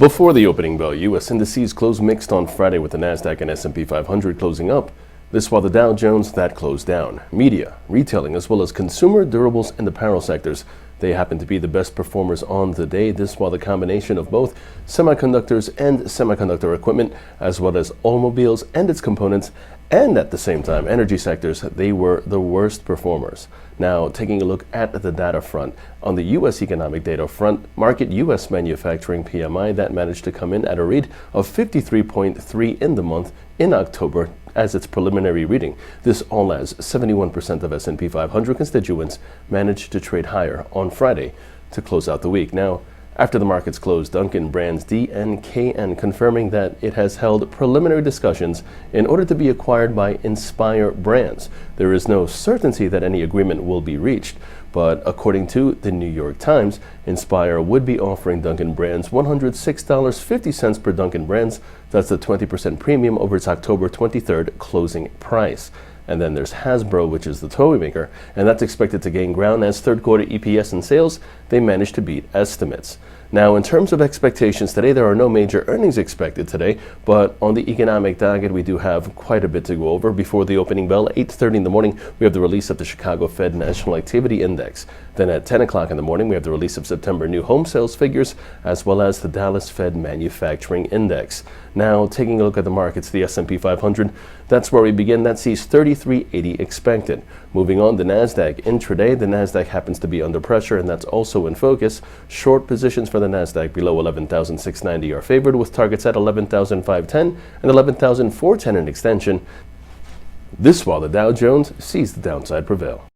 Before the opening bell, U.S. indices closed mixed on Friday with the Nasdaq and S&P 500 closing up. This while the Dow Jones that closed down. Media, retailing, as well as consumer durables and apparel sectors, they happen to be the best performers on the day. This while the combination of both semiconductors and semiconductor equipment, as well as automobiles and its components, and at the same time energy sectors, they were the worst performers. Now, taking a look at the data front, on the U.S. economic data front, market U.S. manufacturing PMI that managed to come in at a read of 53.3 in the month in October as its preliminary reading. This all as 71% of S&P 500 constituents managed to trade higher on Friday to close out the week. Now, after the markets closed, Dunkin' Brands DNKN confirming that it has held preliminary discussions in order to be acquired by Inspire Brands. There is no certainty that any agreement will be reached, but according to the New York Times, Inspire would be offering Dunkin' Brands $106.50 per Dunkin' Brands. That's a 20% premium over its October 23rd closing price. And then there's Hasbro, which is the toy maker, and that's expected to gain ground as third quarter EPS and sales, they managed to beat estimates. Now, in terms of expectations today, there are no major earnings expected today, but on the economic docket, we do have quite a bit to go over. Before the opening bell, 8:30 in the morning, we have the release of the Chicago Fed National Activity Index. Then at 10 o'clock in the morning, we have the release of September new home sales figures, as well as the Dallas Fed Manufacturing Index. Now, taking a look at the markets, the S&P 500, that's where we begin. That sees 3380 expected. Moving on, the Nasdaq intraday, the Nasdaq happens to be under pressure, and that's also in focus. Short positions for the Nasdaq below 11,690 are favored, with targets at 11,510 and 11,410 in extension. This while the Dow Jones sees the downside prevail.